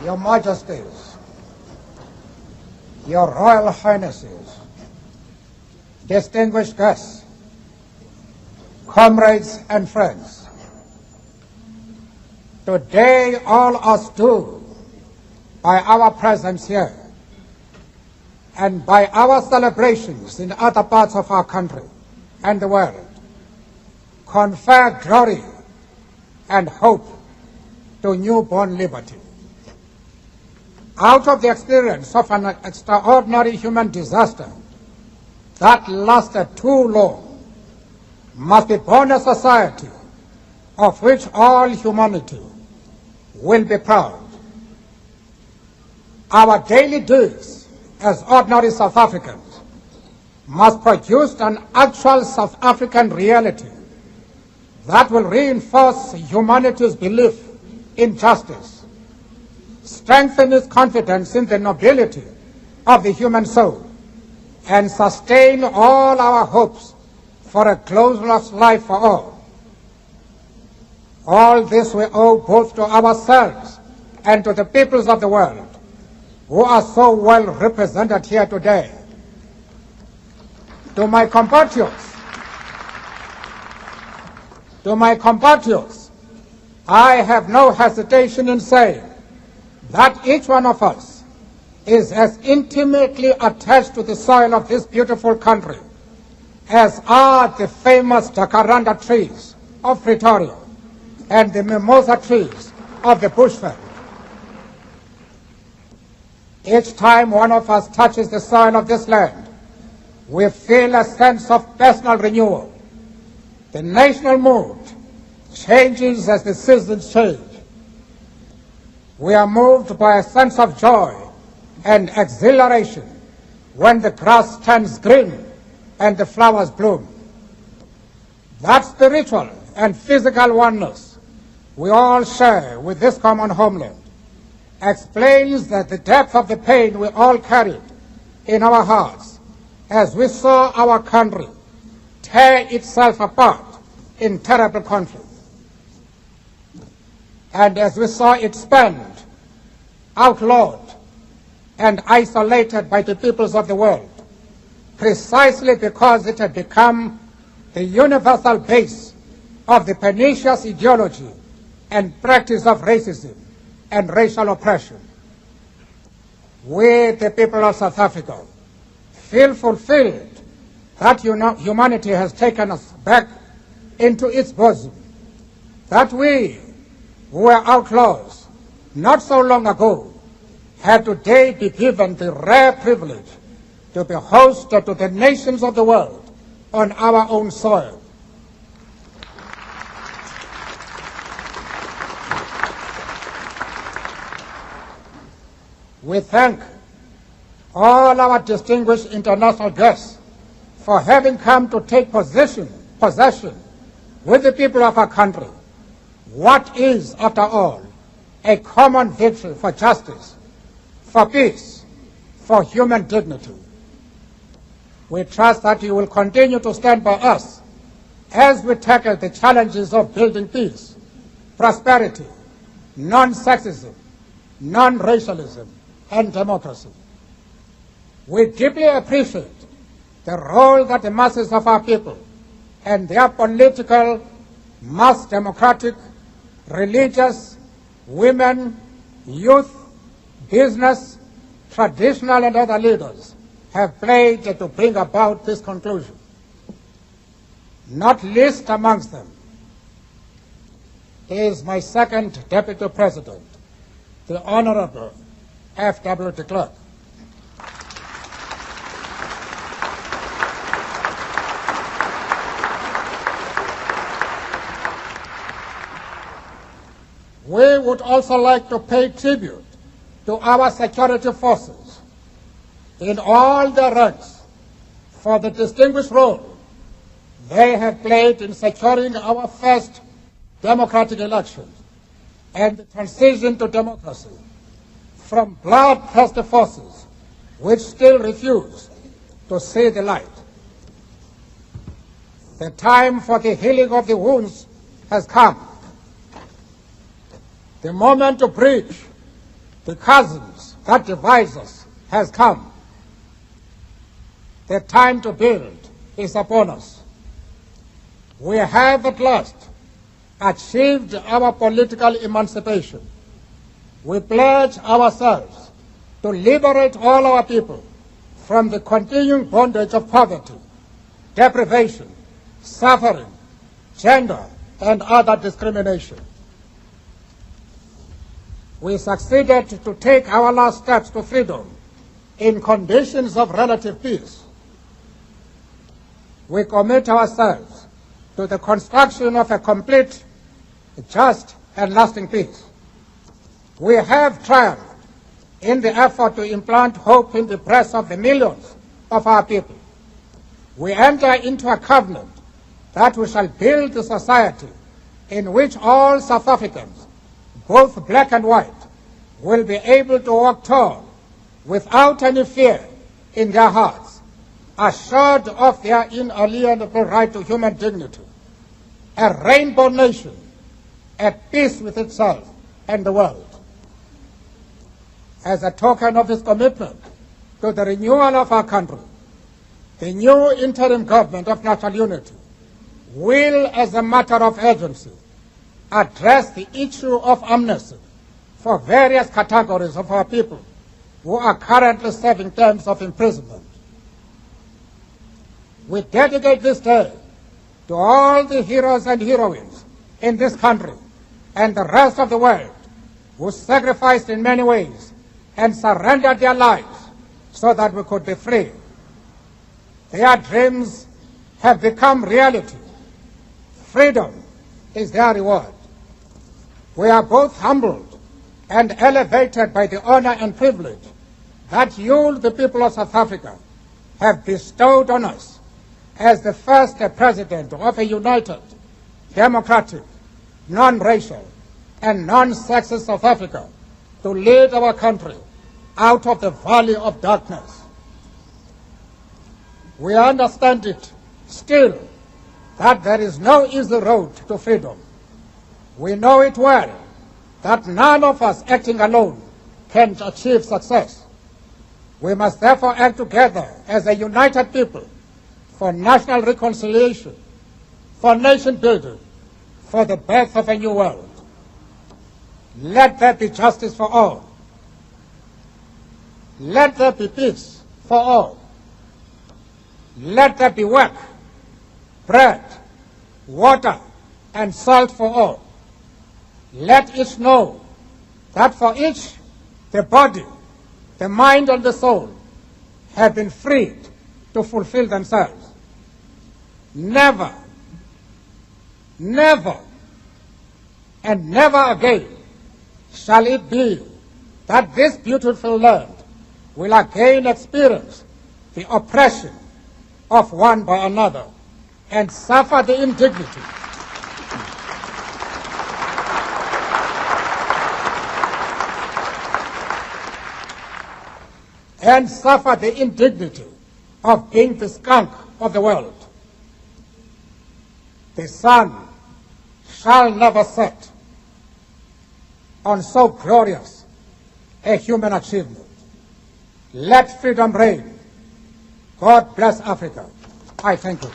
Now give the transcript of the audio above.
Your Majesties, Your Royal Highnesses, distinguished guests, comrades and friends, today all us do, by our presence here and by our celebrations in other parts of our country and the world, confer glory and hope to newborn liberty. Out of the experience of an extraordinary human disaster that lasted too long, must be born a society of which all humanity will be proud. Our daily deeds as ordinary South Africans must produce an actual South African reality that will reinforce humanity's belief in justice, strengthen its confidence in the nobility of the human soul, and sustain all our hopes for a glorious life for all. All this we owe both to ourselves and to the peoples of the world who are so well represented here today. To my compatriots, I have no hesitation in saying that each one of us is as intimately attached to the soil of this beautiful country as are the famous jacaranda trees of Pretoria and the mimosa trees of the bushveld. Each time one of us touches the soil of this land, we feel a sense of personal renewal. The national mood changes as the seasons change. We are moved by a sense of joy and exhilaration when the grass turns green and the flowers bloom. That spiritual and physical oneness we all share with this common homeland explains that the depth of the pain we all carried in our hearts as we saw our country tear itself apart in terrible conflict, and as we saw it spent, outlawed, and isolated by the peoples of the world, precisely because it had become the universal base of the pernicious ideology and practice of racism and racial oppression. We, the people of South Africa, feel fulfilled that humanity has taken us back into its bosom, that we, who were outlaws not so long ago, have today been given the rare privilege to be hosted to the nations of the world on our own soil. We thank all our distinguished international guests for having come to take possession with the people of our country what is, after all, a common victory for justice, for peace, for human dignity. We trust that you will continue to stand by us as we tackle the challenges of building peace, prosperity, non-sexism, non-racialism, and democracy. We deeply appreciate the role that the masses of our people and their political, mass democratic, religious, women, youth, business, traditional and other leaders have played to bring about this conclusion. Not least amongst them is my second Deputy President, the Honorable F.W. de Klerk. We would also like to pay tribute to our security forces in all their ranks for the distinguished role they have played in securing our first democratic elections and the transition to democracy from bloodthirsty forces which still refuse to see the light. The time for the healing of the wounds has come. The moment to bridge The chasms that divide us has come. The time to build is upon us. We have at last achieved our political emancipation. We pledge ourselves to liberate all our people from the continuing bondage of poverty, deprivation, suffering, gender, and other discrimination. We succeeded to take our last steps to freedom in conditions of relative peace. We commit ourselves to the construction of a complete, just, and lasting peace. We have triumphed in the effort to implant hope in the breasts of the millions of our people. We enter into a covenant that we shall build a society in which all South Africans, both black and white, will be able to walk tall without any fear in their hearts, assured of their inalienable right to human dignity, a rainbow nation at peace with itself and the world. As a token of this commitment to the renewal of our country, the new interim government of national unity will, as a matter of urgency, address the issue of amnesty for various categories of our people who are currently serving terms of imprisonment. We dedicate this day to all the heroes and heroines in this country and the rest of the world who sacrificed in many ways and surrendered their lives so that we could be free. Their dreams have become reality. Freedom is their reward. We are both humbled and elevated by the honor and privilege that you, the people of South Africa, have bestowed on us as the first president of a united, democratic, non-racial, and non-sexist South Africa to lead our country out of the valley of darkness. We understand it still that there is no easy road to freedom. We know it well that none of us acting alone can achieve success. We must therefore act together as a united people for national reconciliation, for nation building, for the birth of a new world. Let there be justice for all. Let there be peace for all. Let there be work, bread, water, and salt for all. Let each know that for each, the body, the mind, and the soul have been freed to fulfill themselves. Never, never, and never again shall it be that this beautiful land will again experience the oppression of one by another and suffer the indignity of being the skunk of the world. The sun shall never set on so glorious a human achievement. Let freedom reign. God bless Africa. I thank you.